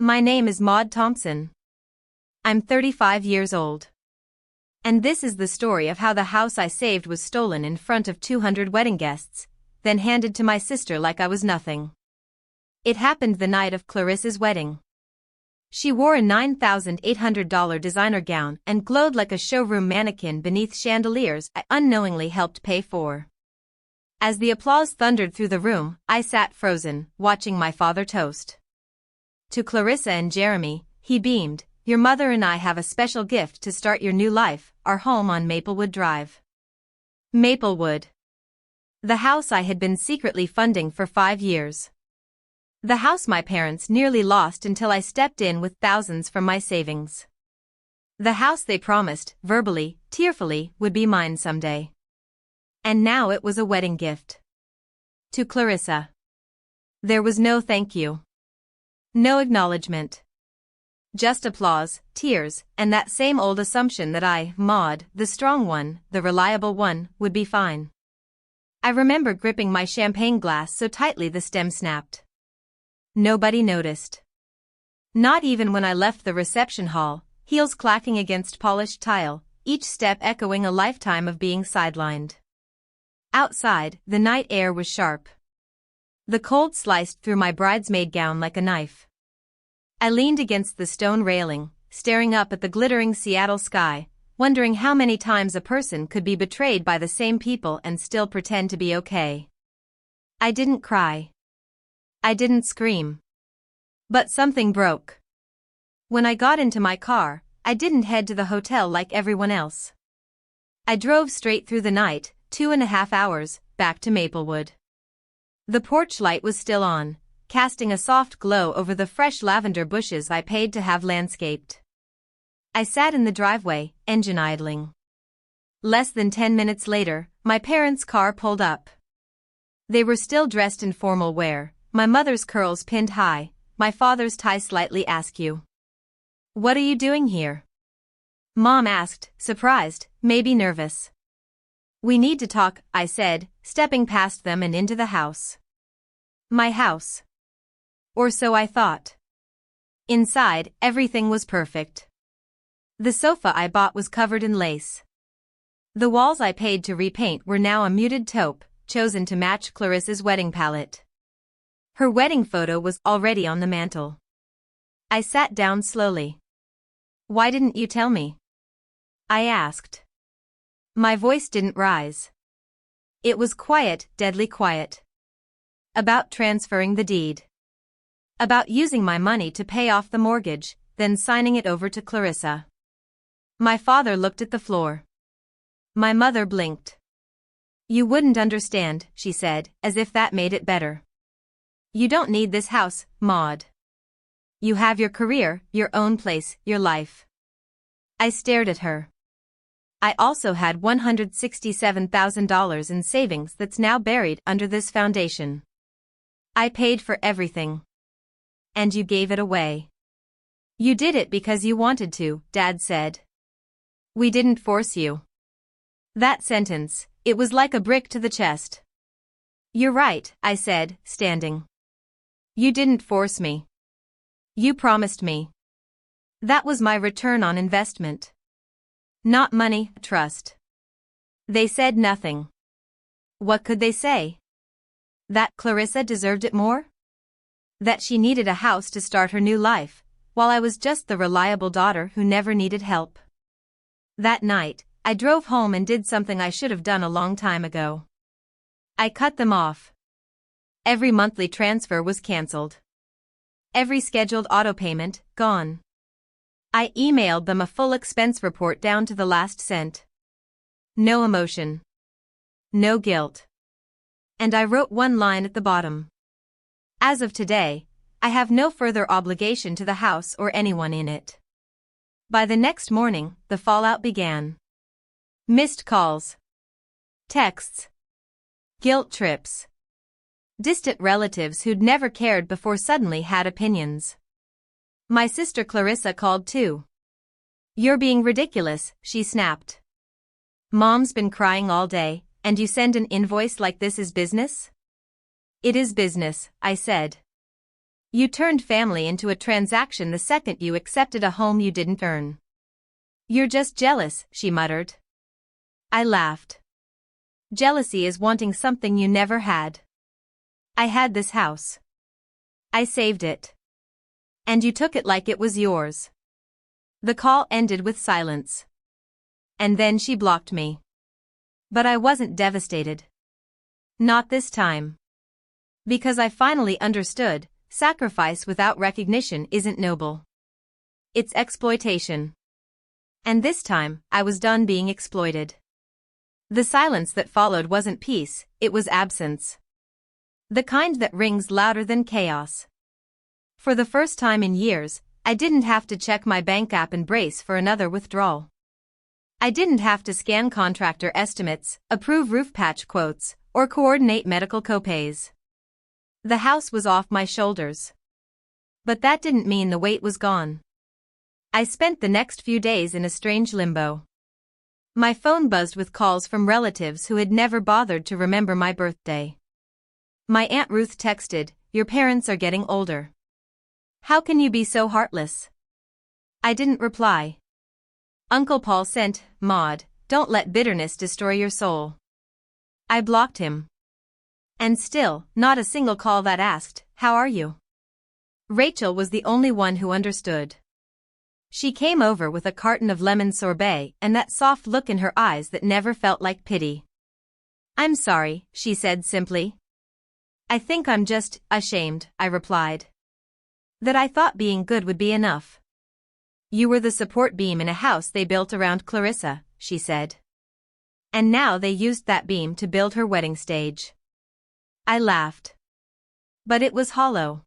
My name is Maude Thompson. I'm 35 years old. And this is the story of how the house I saved was stolen in front of 200 wedding guests, then handed to my sister like I was nothing. It happened the night of Clarissa's wedding. She wore a $9,800 designer gown and glowed like a showroom mannequin beneath chandeliers I unknowingly helped pay for. As the applause thundered through the room, I sat frozen, watching my father toast. To Clarissa and Jeremy, he beamed, "Your mother and I have a special gift to start your new life, our home on Maplewood Drive." Maplewood. The house I had been secretly funding for 5 years. The house my parents nearly lost until I stepped in with thousands from my savings. The house they promised, verbally, tearfully, would be mine someday. And now it was a wedding gift. To Clarissa. There was no thank you. No acknowledgement. Just applause, tears, and that same old assumption that I, Maude, the strong one, the reliable one, would be fine. I remember gripping my champagne glass so tightly the stem snapped. Nobody noticed. Not even when I left the reception hall, heels clacking against polished tile, each step echoing a lifetime of being sidelined. Outside, the night air was sharp. The cold sliced through my bridesmaid gown like a knife. I leaned against the stone railing, staring up at the glittering Seattle sky, wondering how many times a person could be betrayed by the same people and still pretend to be okay. I didn't cry. I didn't scream. But something broke. When I got into my car, I didn't head to the hotel like everyone else. I drove straight through the night, 2.5 hours, back to Maplewood. The porch light was still on, casting a soft glow over the fresh lavender bushes I paid to have landscaped. I sat in the driveway, engine idling. Less than 10 minutes later, my parents' car pulled up. They were still dressed in formal wear, my mother's curls pinned high, my father's tie slightly askew. "What are you doing here?" Mom asked, surprised, maybe nervous. "We need to talk," I said, stepping past them and into the house. My house. Or so I thought. Inside, everything was perfect. The sofa I bought was covered in lace. The walls I paid to repaint were now a muted taupe, chosen to match Clarissa's wedding palette. Her wedding photo was already on the mantel. I sat down slowly. "Why didn't you tell me?" I asked. My voice didn't rise. It was quiet, deadly quiet. About transferring the deed. About using my money to pay off the mortgage, then signing it over to Clarissa. My father looked at the floor. My mother blinked. "You wouldn't understand," she said, as if that made it better. "You don't need this house, Maude. You have your career, your own place, your life." I stared at her. I also had $167,000 in savings that's now buried under this foundation. I paid for everything. And you gave it away. "You did it because you wanted to," Dad said. "We didn't force you." That sentence, it was like a brick to the chest. "You're right," I said, standing. "You didn't force me. You promised me. That was my return on investment. Not money, trust." They said nothing. What could they say? That Clarissa deserved it more? That she needed a house to start her new life, while I was just the reliable daughter who never needed help. That night, I drove home and did something I should have done a long time ago. I cut them off. Every monthly transfer was cancelled. Every scheduled auto payment, gone. I emailed them a full expense report down to the last cent. No emotion. No guilt. And I wrote one line at the bottom. "As of today, I have no further obligation to the house or anyone in it." By the next morning, the fallout began. Missed calls. Texts. Guilt trips. Distant relatives who'd never cared before suddenly had opinions. My sister Clarissa called too. "You're being ridiculous," she snapped. "Mom's been crying all day, and you send an invoice like this is business?" "It is business," I said. You turned family into a transaction the second you accepted a home you didn't earn. You're just jealous, she muttered. I laughed. Jealousy is wanting something you never had. I had this house. I saved it. And you took it like it was yours. The call ended with silence. And then she blocked me. But I wasn't devastated. Not this time. Because I finally understood, sacrifice without recognition isn't noble. It's exploitation. And this time, I was done being exploited. The silence that followed wasn't peace, it was absence. The kind that rings louder than chaos. For the first time in years, I didn't have to check my bank app and brace for another withdrawal. I didn't have to scan contractor estimates, approve roof patch quotes, or coordinate medical copays. The house was off my shoulders. But that didn't mean the weight was gone. I spent the next few days in a strange limbo. My phone buzzed with calls from relatives who had never bothered to remember my birthday. My Aunt Ruth texted, "Your parents are getting older. How can you be so heartless?" I didn't reply. Uncle Paul sent, "Maude, don't let bitterness destroy your soul." I blocked him. And still, not a single call that asked, "How are you?" Rachel was the only one who understood. She came over with a carton of lemon sorbet and that soft look in her eyes that never felt like pity. "I'm sorry," she said simply. "I think I'm just ashamed," I replied. "That I thought being good would be enough." "You were the support beam in a house they built around Clarissa," she said. "And now they used that beam to build her wedding stage." I laughed. But it was hollow.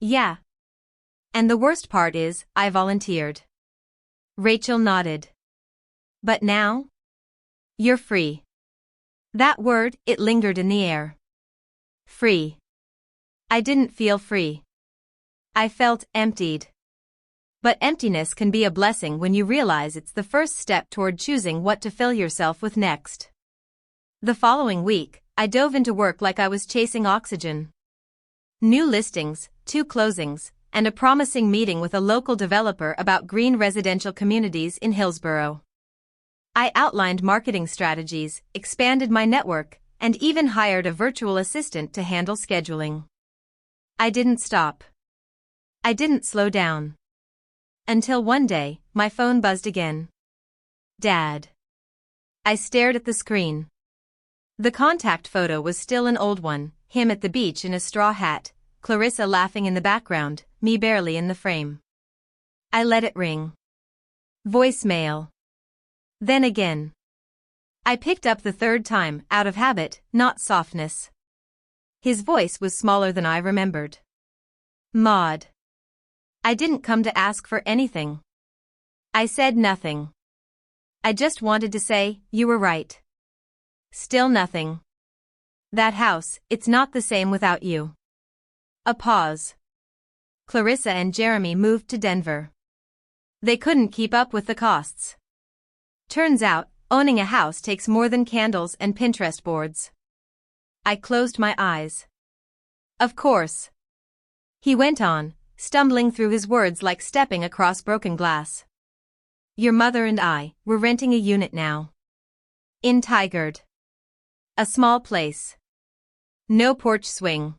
"Yeah. And the worst part is, I volunteered." Rachel nodded. "But now? You're free." That word, it lingered in the air. Free. I didn't feel free. I felt emptied. But emptiness can be a blessing when you realize it's the first step toward choosing what to fill yourself with next. The following week, I dove into work like I was chasing oxygen. New listings, 2 closings, and a promising meeting with a local developer about green residential communities in Hillsborough. I outlined marketing strategies, expanded my network, and even hired a virtual assistant to handle scheduling. I didn't stop. I didn't slow down. Until one day, my phone buzzed again. Dad. I stared at the screen. The contact photo was still an old one, him at the beach in a straw hat, Clarissa laughing in the background, me barely in the frame. I let it ring. Voicemail. Then again. I picked up the third time, out of habit, not softness. His voice was smaller than I remembered. "Maude. I didn't come to ask for anything." I said nothing. I just wanted to say, "You were right." Still nothing. "That house, it's not the same without you." A pause. Clarissa and Jeremy moved to Denver. They couldn't keep up with the costs. Turns out, owning a house takes more than candles and Pinterest boards. I closed my eyes. "Of course." He went on, stumbling through his words like stepping across broken glass. "Your mother and I, we're renting a unit now. In Tigard. A small place. No porch swing."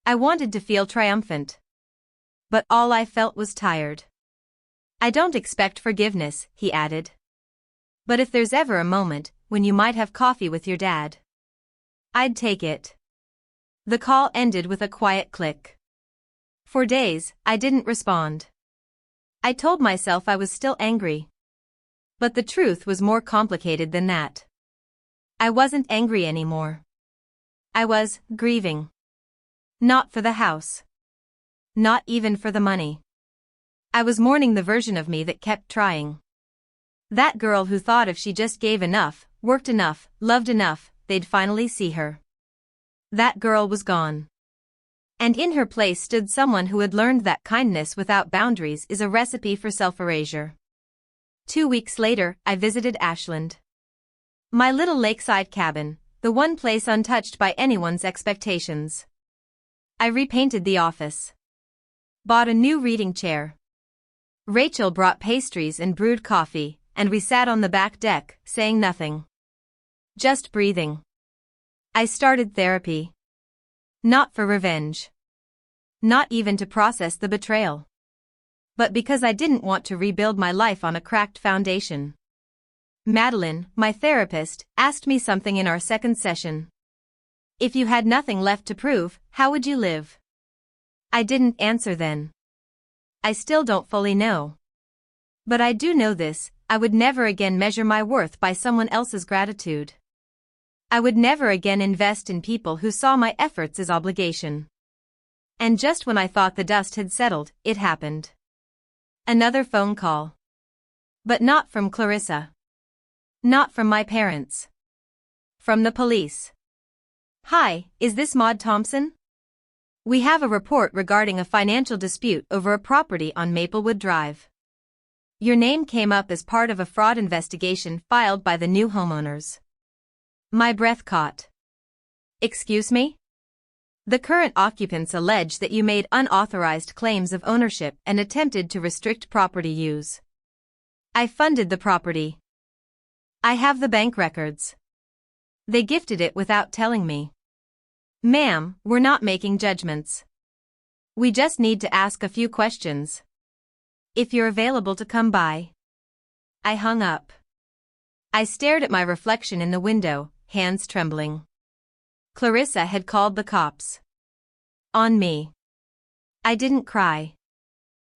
I wanted to feel triumphant. But all I felt was tired. "I don't expect forgiveness," he added. "But if there's ever a moment when you might have coffee with your dad, I'd take it." The call ended with a quiet click. For days, I didn't respond. I told myself I was still angry. But the truth was more complicated than that. I wasn't angry anymore. I was grieving. Not for the house. Not even for the money. I was mourning the version of me that kept trying. That girl who thought if she just gave enough, worked enough, loved enough, they'd finally see her. That girl was gone. And in her place stood someone who had learned that kindness without boundaries is a recipe for self-erasure. 2 weeks later, I visited Ashland. My little lakeside cabin, the one place untouched by anyone's expectations. I repainted the office. Bought a new reading chair. Rachel brought pastries and brewed coffee, and we sat on the back deck, saying nothing. Just breathing. I started therapy. Not for revenge. Not even to process the betrayal. But because I didn't want to rebuild my life on a cracked foundation. Madeline, my therapist, asked me something in our second session. If you had nothing left to prove, how would you live? I didn't answer then. I still don't fully know. But I do know this, I would never again measure my worth by someone else's gratitude. I would never again invest in people who saw my efforts as obligation. And just when I thought the dust had settled, it happened. Another phone call. But not from Clarissa. Not from my parents. From the police. Hi, is this Maude Thompson? We have a report regarding a financial dispute over a property on Maplewood Drive. Your name came up as part of a fraud investigation filed by the new homeowners. My breath caught. Excuse me? The current occupants allege that you made unauthorized claims of ownership and attempted to restrict property use. I funded the property. I have the bank records. They gifted it without telling me. Ma'am, we're not making judgments. We just need to ask a few questions. If you're available to come by. I hung up. I stared at my reflection in the window, hands trembling. Clarissa had called the cops. On me. I didn't cry.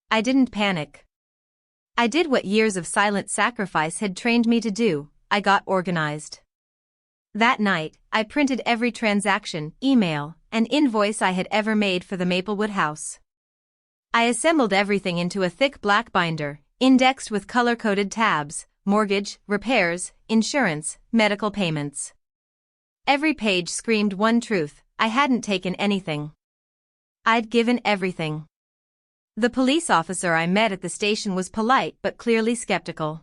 I didn't panic. I did what years of silent sacrifice had trained me to do, I got organized. That night, I printed every transaction, email, and invoice I had ever made for the Maplewood house. I assembled everything into a thick black binder, indexed with color-coded tabs, mortgage, repairs, insurance, medical payments. Every page screamed one truth, I hadn't taken anything. I'd given everything. The police officer I met at the station was polite but clearly skeptical.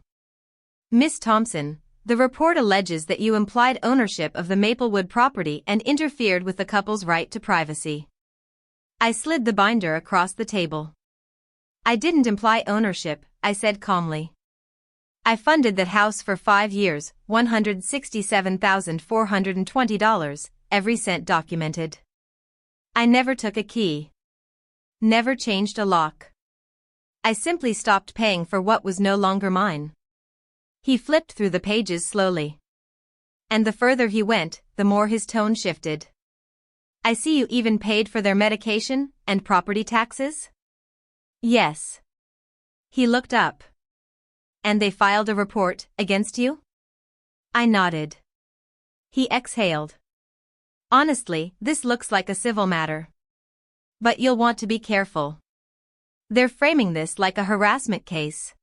Miss Thompson, the report alleges that you implied ownership of the Maplewood property and interfered with the couple's right to privacy. I slid the binder across the table. I didn't imply ownership, I said calmly. I funded that house for 5 years, $167,420, every cent documented. I never took a key. Never changed a lock. I simply stopped paying for what was no longer mine. He flipped through the pages slowly. And the further he went, the more his tone shifted. I see you even paid for their medication and property taxes? Yes. He looked up. And they filed a report against you? I nodded. He exhaled. Honestly, this looks like a civil matter. But you'll want to be careful. They're framing this like a harassment case.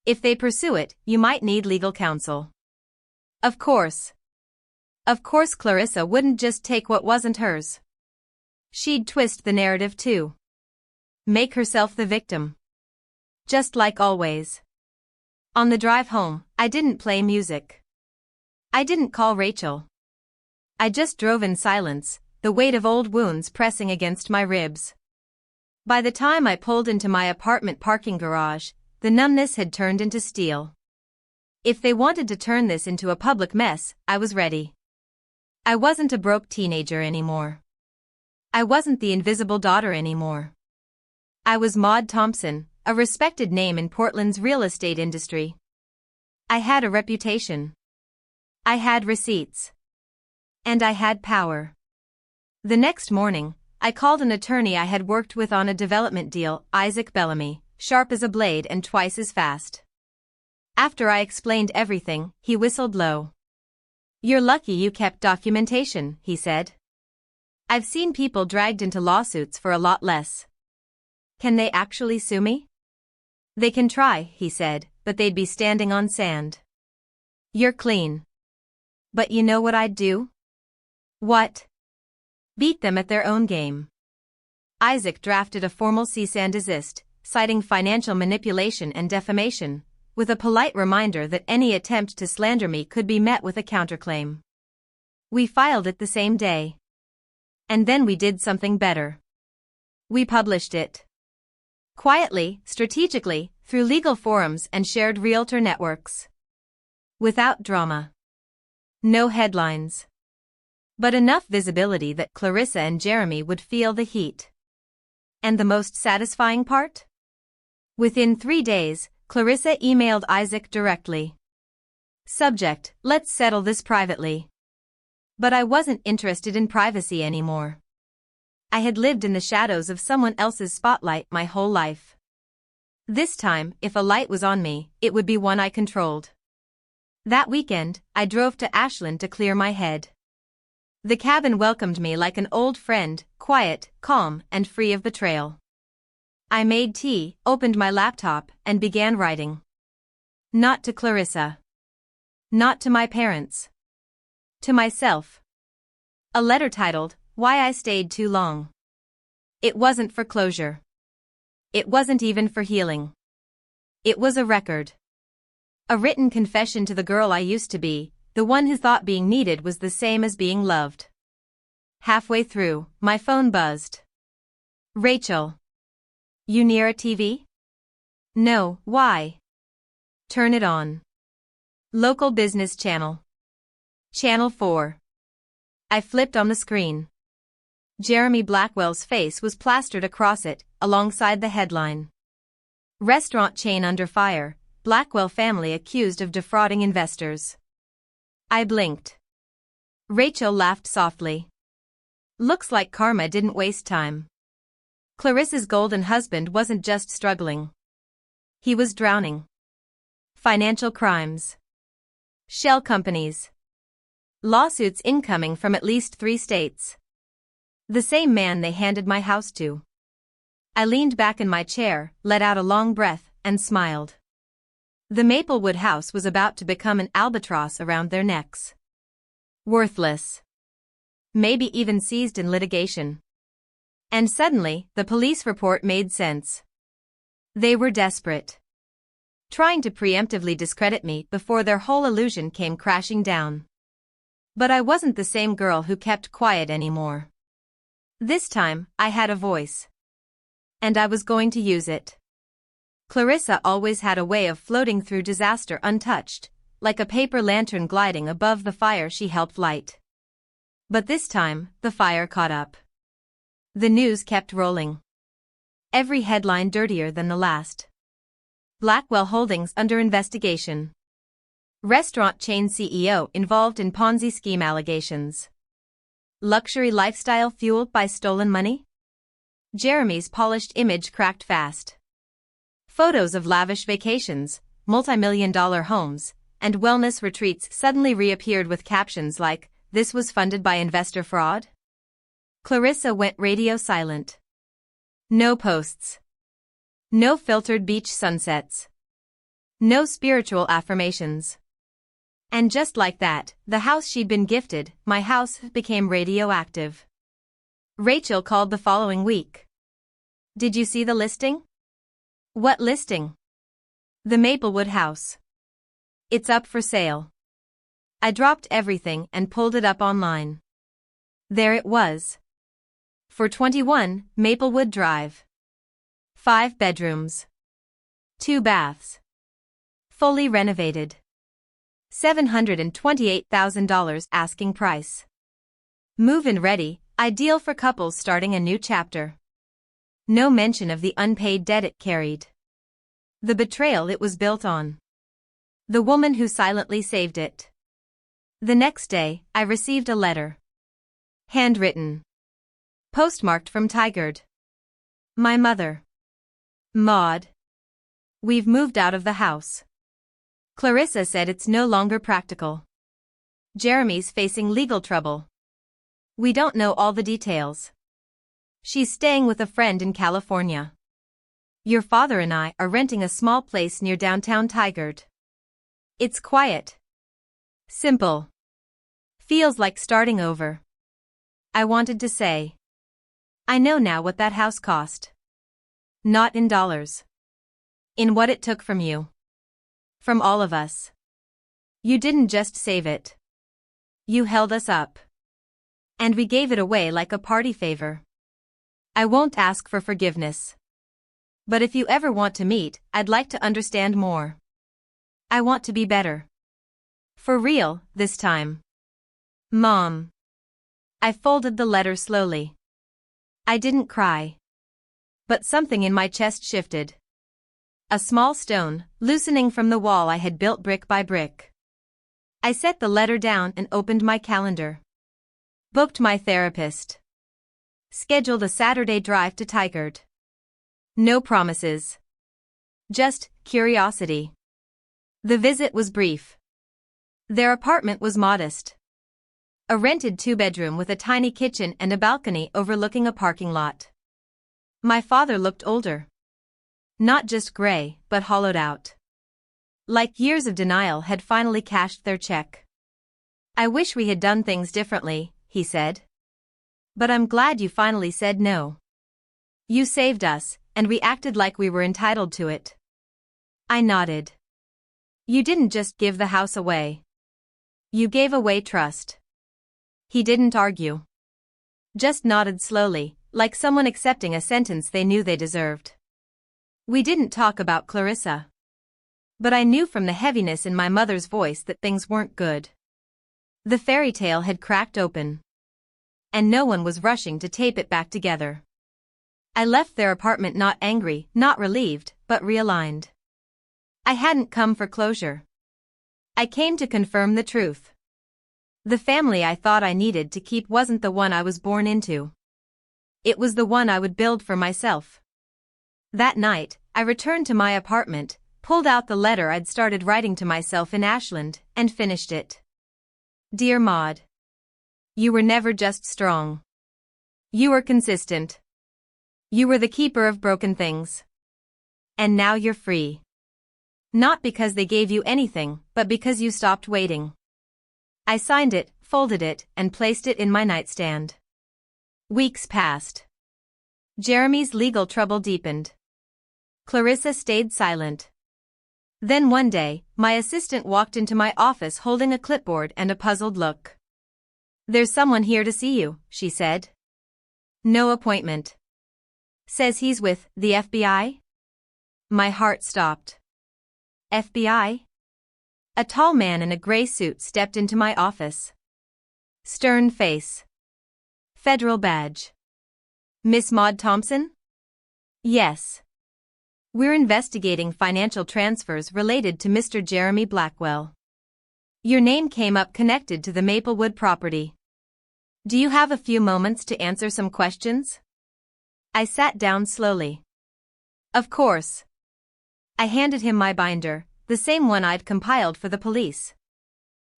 If they pursue it, you might need legal counsel. Of course. Of course Clarissa wouldn't just take what wasn't hers. She'd twist the narrative too. Make herself the victim. Just like always. On the drive home, I didn't play music. I didn't call Rachel. I just drove in silence, the weight of old wounds pressing against my ribs. By the time I pulled into my apartment parking garage, the numbness had turned into steel. If they wanted to turn this into a public mess, I was ready. I wasn't a broke teenager anymore. I wasn't the invisible daughter anymore. I was Maude Thompson, a respected name in Portland's real estate industry. I had a reputation. I had receipts. And I had power. The next morning, I called an attorney I had worked with on a development deal, Isaac Bellamy, sharp as a blade and twice as fast. After I explained everything, he whistled low. You're lucky you kept documentation, he said. I've seen people dragged into lawsuits for a lot less. Can they actually sue me? They can try, he said, but they'd be standing on sand. You're clean. But you know what I'd do? What? Beat them at their own game. Isaac drafted a formal cease and desist, citing financial manipulation and defamation, with a polite reminder that any attempt to slander me could be met with a counterclaim. We filed it the same day. And then we did something better. We published it. Quietly, strategically, through legal forums and shared realtor networks. Without drama. No headlines. But enough visibility that Clarissa and Jeremy would feel the heat. And the most satisfying part? Within 3 days, Clarissa emailed Isaac directly. Subject: let's settle this privately. But I wasn't interested in privacy anymore. I had lived in the shadows of someone else's spotlight my whole life. This time, if a light was on me, it would be one I controlled. That weekend, I drove to Ashland to clear my head. The cabin welcomed me like an old friend, quiet, calm, and free of betrayal. I made tea, opened my laptop, and began writing. Not to Clarissa. Not to my parents. To myself. A letter titled, Why I Stayed Too Long. It wasn't for closure. It wasn't even for healing. It was a record. A written confession to the girl I used to be, the one who thought being needed was the same as being loved. Halfway through, my phone buzzed. Rachel. You near a TV? No, why? Turn it on. Local business channel. Channel 4. I flipped on the screen. Jeremy Blackwell's face was plastered across it, alongside the headline. Restaurant chain under fire, Blackwell family accused of defrauding investors. I blinked. Rachel laughed softly. Looks like karma didn't waste time. Clarissa's golden husband wasn't just struggling. He was drowning. Financial crimes. Shell companies. Lawsuits incoming from at least 3 states. The same man they handed my house to. I leaned back in my chair, let out a long breath, and smiled. The Maplewood house was about to become an albatross around their necks. Worthless. Maybe even seized in litigation. And suddenly, the police report made sense. They were desperate. Trying to preemptively discredit me before their whole illusion came crashing down. But I wasn't the same girl who kept quiet anymore. This time, I had a voice. And I was going to use it. Clarissa always had a way of floating through disaster untouched, like a paper lantern gliding above the fire she helped light. But this time, the fire caught up. The news kept rolling. Every headline dirtier than the last. Blackwell Holdings under investigation. Restaurant chain CEO involved in Ponzi scheme allegations. Luxury lifestyle fueled by stolen money? Jeremy's polished image cracked fast. Photos of lavish vacations, multi-million-dollar homes, and wellness retreats suddenly reappeared with captions like, "This was funded by investor fraud?" Clarissa went radio silent. No posts. No filtered beach sunsets. No spiritual affirmations. And just like that, the house she'd been gifted, my house, became radioactive. Rachel called the following week. Did you see the listing? What listing? The Maplewood house. It's up for sale. I dropped everything and pulled it up online. There it was. For 21 Maplewood Drive. 5 bedrooms. 2 baths. Fully renovated. $728,000 asking price. Move-in ready, ideal for couples starting a new chapter. No mention of the unpaid debt it carried. The betrayal it was built on. The woman who silently saved it. The next day, I received a letter. Handwritten. Postmarked from Tigard. My mother. Maude. We've moved out of the house. Clarissa said it's no longer practical. Jeremy's facing legal trouble. We don't know all the details. She's staying with a friend in California. Your father and I are renting a small place near downtown Tigard. It's quiet. Simple. Feels like starting over. I wanted to say. I know now what that house cost. Not in dollars. In what it took from you. From all of us. You didn't just save it. You held us up. And we gave it away like a party favor. I won't ask for forgiveness. But if you ever want to meet, I'd like to understand more. I want to be better. For real, this time. Mom. I folded the letter slowly. I didn't cry. But something in my chest shifted. A small stone, loosening from the wall I had built brick by brick. I set the letter down and opened my calendar. Booked my therapist. Scheduled a Saturday drive to Tigard. No promises. Just curiosity. The visit was brief. Their apartment was modest. A rented 2-bedroom with a tiny kitchen and a balcony overlooking a parking lot. My father looked older. Not just gray, but hollowed out. Like years of denial had finally cashed their check. I wish we had done things differently, he said. But I'm glad you finally said no. You saved us, and we acted like we were entitled to it. I nodded. You didn't just give the house away. You gave away trust. He didn't argue. Just nodded slowly, like someone accepting a sentence they knew they deserved. We didn't talk about Clarissa. But I knew from the heaviness in my mother's voice that things weren't good. The fairy tale had cracked open. And no one was rushing to tape it back together. I left their apartment not angry, not relieved, but realigned. I hadn't come for closure. I came to confirm the truth. The family I thought I needed to keep wasn't the one I was born into. It was the one I would build for myself. That night, I returned to my apartment, pulled out the letter I'd started writing to myself in Ashland, and finished it. Dear Maude. You were never just strong. You were consistent. You were the keeper of broken things. And now you're free. Not because they gave you anything, but because you stopped waiting. I signed it, folded it, and placed it in my nightstand. Weeks passed. Jeremy's legal trouble deepened. Clarissa stayed silent. Then one day, my assistant walked into my office holding a clipboard and a puzzled look. There's someone here to see you, she said. No appointment. Says he's with the FBI? My heart stopped. FBI? A tall man in a gray suit stepped into my office. Stern face. Federal badge. Miss Maude Thompson? Yes. We're investigating financial transfers related to Mr. Jeremy Blackwell. Your name came up connected to the Maplewood property. Do you have a few moments to answer some questions? I sat down slowly. Of course. I handed him my binder, the same one I'd compiled for the police.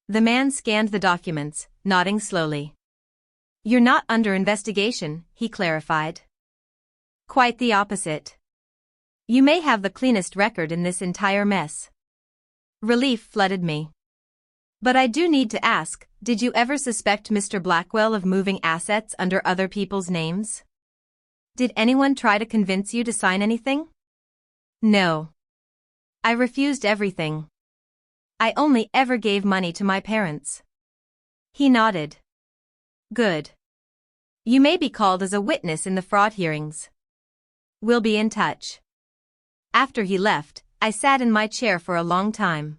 The man scanned the documents, nodding slowly. You're not under investigation, he clarified. Quite the opposite. You may have the cleanest record in this entire mess. Relief flooded me. But I do need to ask, did you ever suspect Mr. Blackwell of moving assets under other people's names? Did anyone try to convince you to sign anything? No. I refused everything. I only ever gave money to my parents. He nodded. Good. You may be called as a witness in the fraud hearings. We'll be in touch. After he left, I sat in my chair for a long time.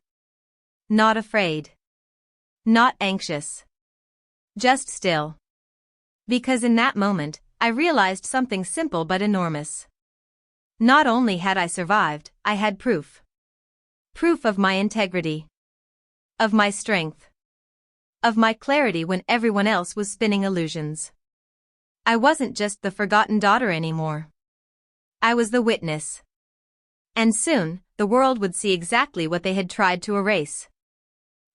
Not afraid. Not anxious. Just still. Because in that moment, I realized something simple but enormous. Not only had I survived, I had proof. Proof of my integrity. Of my strength. Of my clarity when everyone else was spinning illusions. I wasn't just the forgotten daughter anymore. I was the witness. And soon, the world would see exactly what they had tried to erase.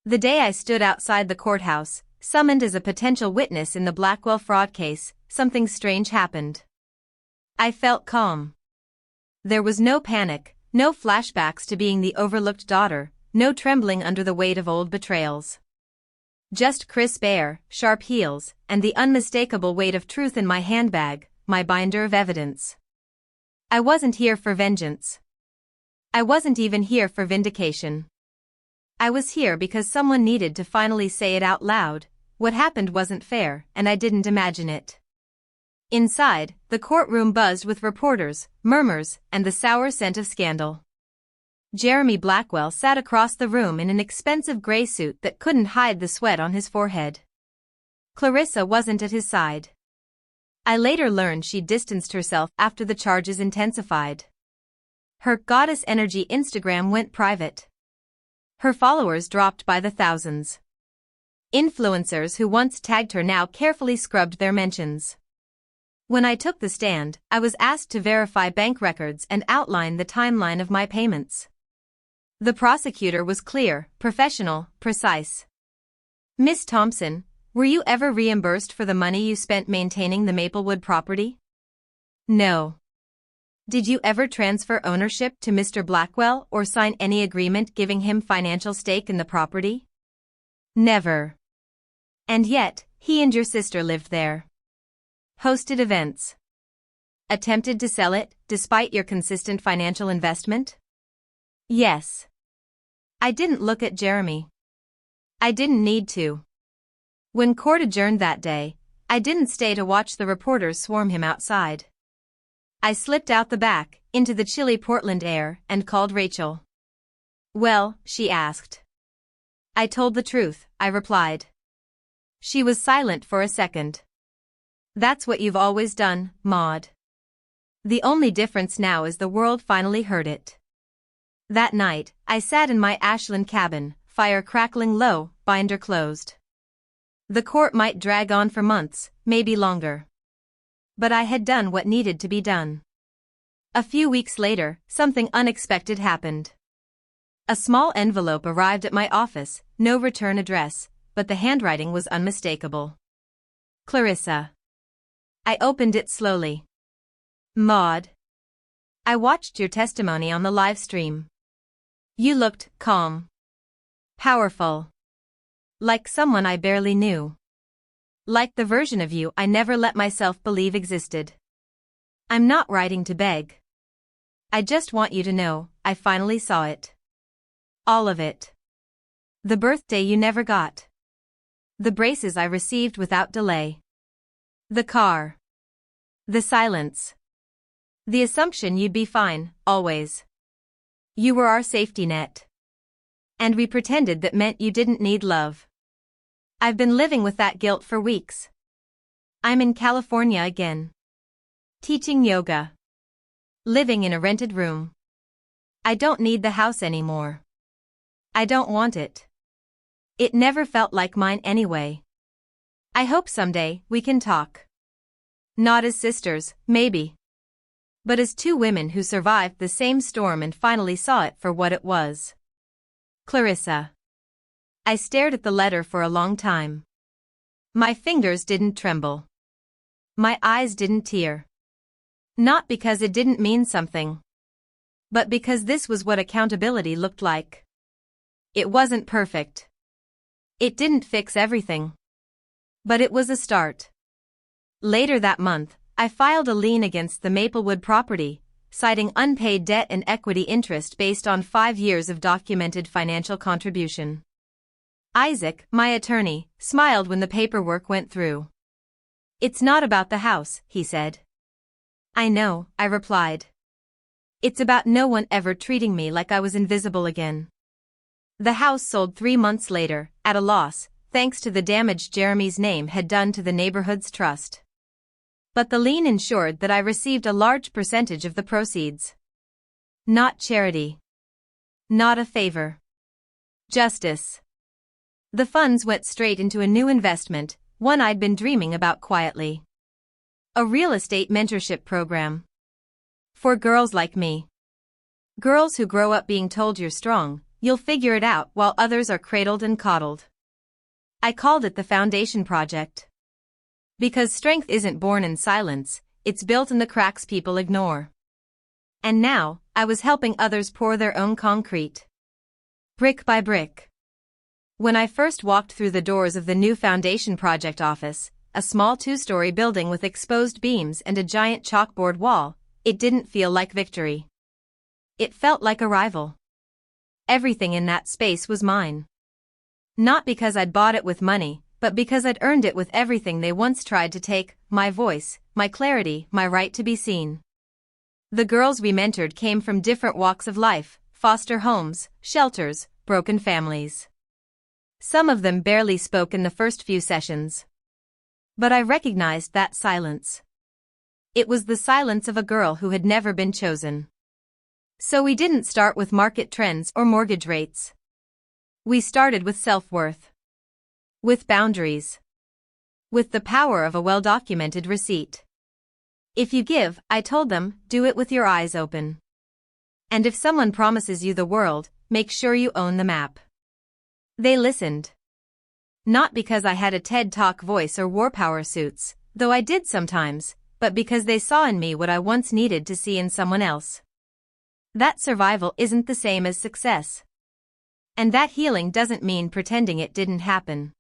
The day I stood outside the courthouse, summoned as a potential witness in the Blackwell fraud case, something strange happened. I felt calm. There was no panic, no flashbacks to being the overlooked daughter, no trembling under the weight of old betrayals. Just crisp air, sharp heels, and the unmistakable weight of truth in my handbag, my binder of evidence. I wasn't here for vengeance. I wasn't even here for vindication. I was here because someone needed to finally say it out loud. What happened wasn't fair, and I didn't imagine it. Inside, the courtroom buzzed with reporters, murmurs, and the sour scent of scandal. Jeremy Blackwell sat across the room in an expensive gray suit that couldn't hide the sweat on his forehead. Clarissa wasn't at his side. I later learned she distanced herself after the charges intensified. Her goddess energy Instagram went private. Her followers dropped by the thousands. Influencers who once tagged her now carefully scrubbed their mentions. When I took the stand, I was asked to verify bank records and outline the timeline of my payments. The prosecutor was clear, professional, precise. Miss Thompson, were you ever reimbursed for the money you spent maintaining the Maplewood property? No. Did you ever transfer ownership to Mr. Blackwell or sign any agreement giving him financial stake in the property? Never. And yet, he and your sister lived there. Hosted events. Attempted to sell it, despite your consistent financial investment? Yes. I didn't look at Jeremy. I didn't need to. When court adjourned that day, I didn't stay to watch the reporters swarm him outside. I slipped out the back, into the chilly Portland air, and called Rachel. Well, she asked. I told the truth, I replied. She was silent for a second. That's what you've always done, Maude. The only difference now is the world finally heard it. That night, I sat in my Ashland cabin, fire crackling low, binder closed. The court might drag on for months, maybe longer. But I had done what needed to be done. A few weeks later, something unexpected happened. A small envelope arrived at my office, no return address, but the handwriting was unmistakable. Clarissa. I opened it slowly. Maude. I watched your testimony on the live stream. You looked calm. Powerful. Like someone I barely knew. Like the version of you I never let myself believe existed. I'm not writing to beg. I just want you to know, I finally saw it. All of it. The birthday you never got. The braces I received without delay. The car. The silence. The assumption you'd be fine, always. You were our safety net. And we pretended that meant you didn't need love. I've been living with that guilt for weeks. I'm in California again. Teaching yoga. Living in a rented room. I don't need the house anymore. I don't want it. It never felt like mine anyway. I hope someday we can talk. Not as sisters, maybe. But as two women who survived the same storm and finally saw it for what it was. Clarissa. I stared at the letter for a long time. My fingers didn't tremble. My eyes didn't tear. Not because it didn't mean something. But because this was what accountability looked like. It wasn't perfect. It didn't fix everything. But it was a start. Later that month, I filed a lien against the Maplewood property, citing unpaid debt and equity interest based on 5 years of documented financial contribution. Isaac, my attorney, smiled when the paperwork went through. It's not about the house, he said. I know, I replied. It's about no one ever treating me like I was invisible again. The house sold 3 months later, at a loss, thanks to the damage Jeremy's name had done to the neighborhood's trust. But the lien ensured that I received a large percentage of the proceeds. Not charity. Not a favor. Justice. The funds went straight into a new investment, one I'd been dreaming about quietly. A real estate mentorship program. For girls like me. Girls who grow up being told you're strong, you'll figure it out while others are cradled and coddled. I called it the Foundation Project. Because strength isn't born in silence, it's built in the cracks people ignore. And now, I was helping others pour their own concrete. Brick by brick. When I first walked through the doors of the new Foundation Project office, a small 2-story building with exposed beams and a giant chalkboard wall, it didn't feel like victory. It felt like arrival. Everything in that space was mine. Not because I'd bought it with money, but because I'd earned it with everything they once tried to take: my voice, my clarity, my right to be seen. The girls we mentored came from different walks of life: foster homes, shelters, broken families. Some of them barely spoke in the first few sessions. But I recognized that silence. It was the silence of a girl who had never been chosen. So we didn't start with market trends or mortgage rates. We started with self-worth. With boundaries. With the power of a well-documented receipt. If you give, I told them, do it with your eyes open. And if someone promises you the world, make sure you own the map. They listened. Not because I had a TED Talk voice or war power suits, though I did sometimes, but because they saw in me what I once needed to see in someone else. That survival isn't the same as success. And that healing doesn't mean pretending it didn't happen.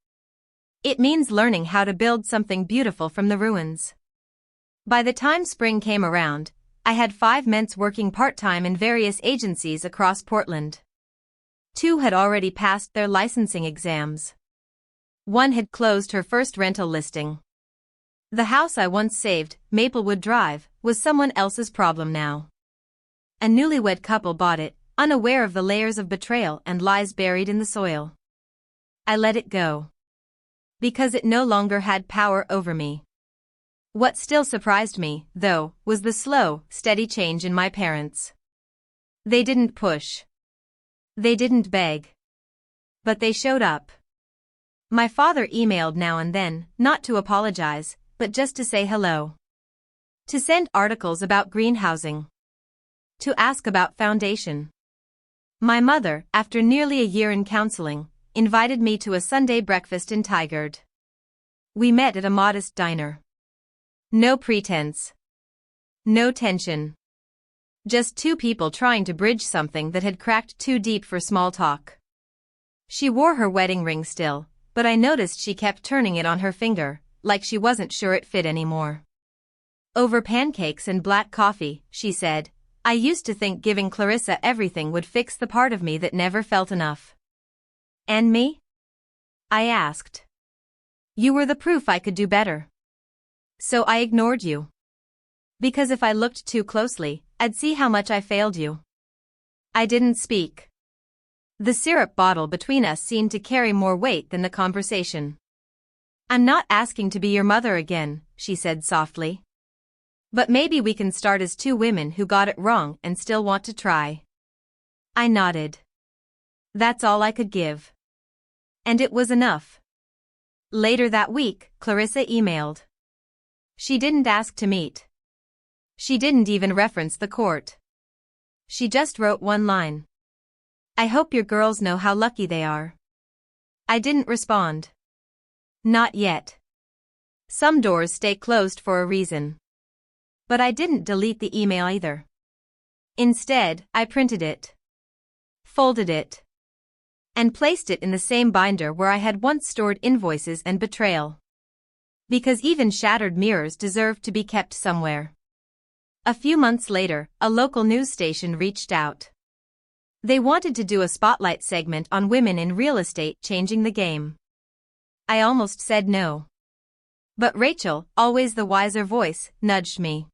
It means learning how to build something beautiful from the ruins. By the time spring came around, I had 5 men working part-time in various agencies across Portland. 2 had already passed their licensing exams. 1 had closed her first rental listing. The house I once saved, Maplewood Drive, was someone else's problem now. A newlywed couple bought it, unaware of the layers of betrayal and lies buried in the soil. I let it go. Because it no longer had power over me. What still surprised me, though, was the slow, steady change in my parents. They didn't push. They didn't beg. But they showed up. My father emailed now and then, not to apologize, but just to say hello. To send articles about greenhousing. To ask about foundation. My mother, after nearly a year in counseling, invited me to a Sunday breakfast in Tigard. We met at a modest diner. No pretense. No tension. Just 2 people trying to bridge something that had cracked too deep for small talk. She wore her wedding ring still, but I noticed she kept turning it on her finger, like she wasn't sure it fit anymore. Over pancakes and black coffee, she said, I used to think giving Clarissa everything would fix the part of me that never felt enough. And me? I asked. You were the proof I could do better. So I ignored you. Because if I looked too closely, I'd see how much I failed you. I didn't speak. The syrup bottle between us seemed to carry more weight than the conversation. I'm not asking to be your mother again, she said softly. But maybe we can start as 2 women who got it wrong and still want to try. I nodded. That's all I could give. And it was enough. Later that week, Clarissa emailed. She didn't ask to meet. She didn't even reference the court. She just wrote 1 line. I hope your girls know how lucky they are. I didn't respond. Not yet. Some doors stay closed for a reason. But I didn't delete the email either. Instead, I printed it. Folded it. And placed it in the same binder where I had once stored invoices and betrayal. Because even shattered mirrors deserve to be kept somewhere. A few months later, a local news station reached out. They wanted to do a spotlight segment on women in real estate changing the game. I almost said no. But Rachel, always the wiser voice, nudged me.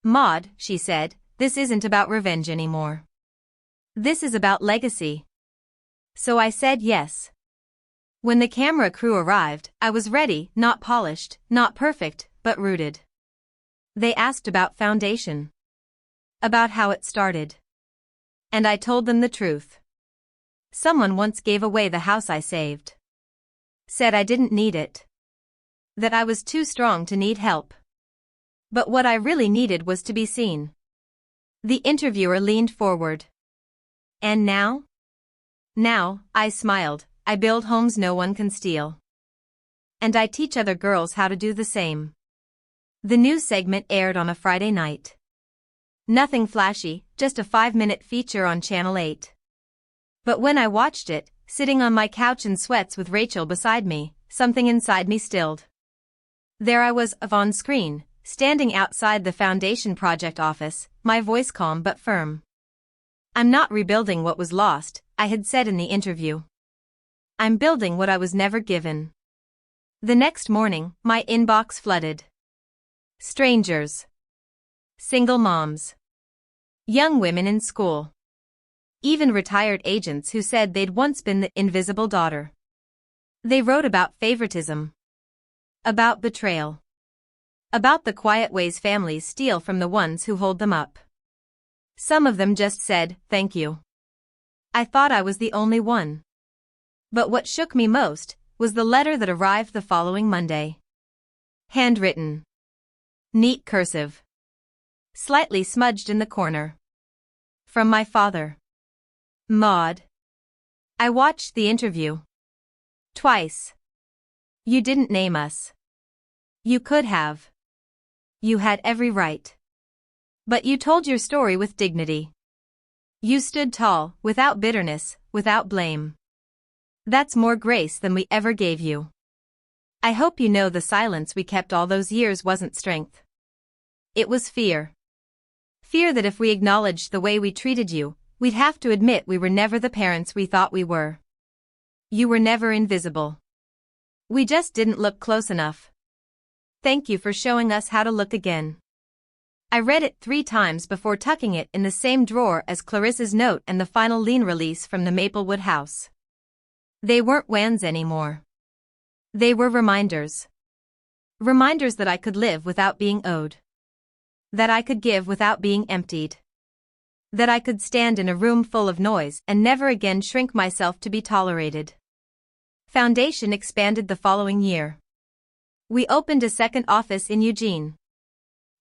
Maude, she said, this isn't about revenge anymore. This is about legacy. So I said yes. When the camera crew arrived, I was ready, not polished, not perfect, but rooted. They asked about foundation. About how it started. And I told them the truth. Someone once gave away the house I saved. Said I didn't need it. That I was too strong to need help. But what I really needed was to be seen. The interviewer leaned forward. And now? Now, I smiled, I build homes no one can steal. And I teach other girls how to do the same. The news segment aired on a Friday night. Nothing flashy, just a 5-minute feature on Channel 8. But when I watched it, sitting on my couch in sweats with Rachel beside me, something inside me stilled. There I was, on screen, standing outside the Foundation Project office, my voice calm but firm. I'm not rebuilding what was lost, I had said in the interview. I'm building what I was never given. The next morning, my inbox flooded. Strangers. Single moms. Young women in school. Even retired agents who said they'd once been the invisible daughter. They wrote about favoritism. About betrayal. About the quiet ways families steal from the ones who hold them up. Some of them just said, "Thank you." I thought I was the only one. But what shook me most was the letter that arrived the following Monday. Handwritten. Neat cursive. Slightly smudged in the corner. From my father. Maude. I watched the interview. Twice. You didn't name us. You could have. You had every right. But you told your story with dignity. You stood tall, without bitterness, without blame. That's more grace than we ever gave you. I hope you know the silence we kept all those years wasn't strength. It was fear. Fear that if we acknowledged the way we treated you, we'd have to admit we were never the parents we thought we were. You were never invisible. We just didn't look close enough. Thank you for showing us how to look again. I read it 3 times before tucking it in the same drawer as Clarissa's note and the final lien release from the Maplewood house. They weren't wans anymore. They were reminders. Reminders that I could live without being owed. That I could give without being emptied. That I could stand in a room full of noise and never again shrink myself to be tolerated. Foundation expanded the following year. We opened a second office in Eugene.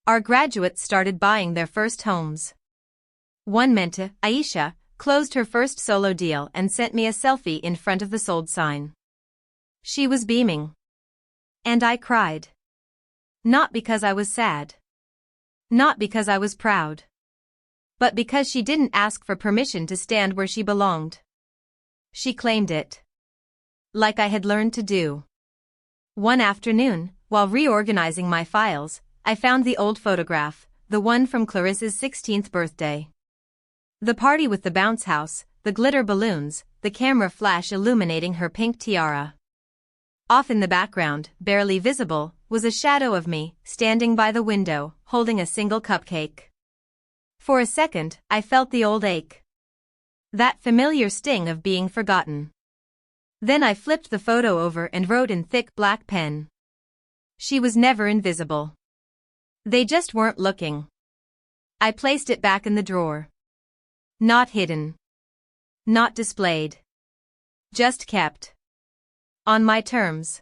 Our graduates started buying their first homes. One mentor, Aisha, closed her first solo deal and sent me a selfie in front of the sold sign. She was beaming. And I cried. Not because I was sad. Not because I was proud. But because she didn't ask for permission to stand where she belonged. She claimed it. Like I had learned to do. One afternoon, while reorganizing my files, I found the old photograph, the one from Clarissa's 16th birthday. The party with the bounce house, the glitter balloons, the camera flash illuminating her pink tiara. Off in the background, barely visible, was a shadow of me, standing by the window, holding a single cupcake. For a second, I felt the old ache. That familiar sting of being forgotten. Then I flipped the photo over and wrote in thick black pen. She was never invisible. They just weren't looking. I placed it back in the drawer. Not hidden. Not displayed. Just kept. On my terms.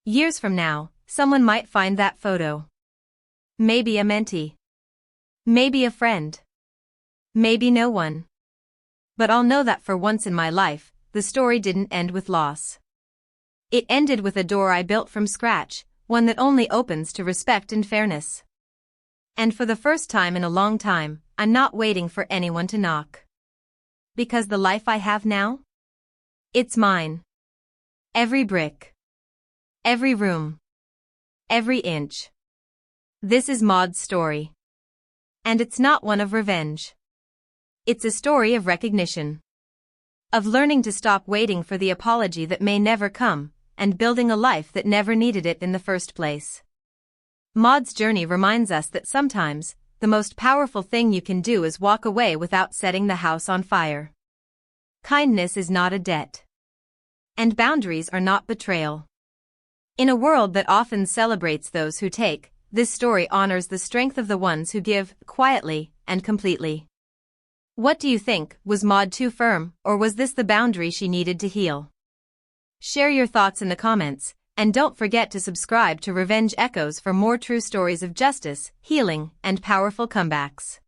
Years from now, someone might find that photo. Maybe a mentee. Maybe a friend. Maybe no one. But I'll know that for once in my life, the story didn't end with loss. It ended with a door I built from scratch, one that only opens to respect and fairness. And for the first time in a long time, I'm not waiting for anyone to knock. Because the life I have now? It's mine. Every brick. Every room. Every inch. This is Maude's story. And it's not one of revenge. It's a story of recognition. Of learning to stop waiting for the apology that may never come, and building a life that never needed it in the first place. Maude's journey reminds us that sometimes, the most powerful thing you can do is walk away without setting the house on fire. Kindness is not a debt. And boundaries are not betrayal. In a world that often celebrates those who take, this story honors the strength of the ones who give, quietly and completely. What do you think? Was Maude too firm, or was this the boundary she needed to heal? Share your thoughts in the comments, and don't forget to subscribe to Revenge Echoes for more true stories of justice, healing, and powerful comebacks.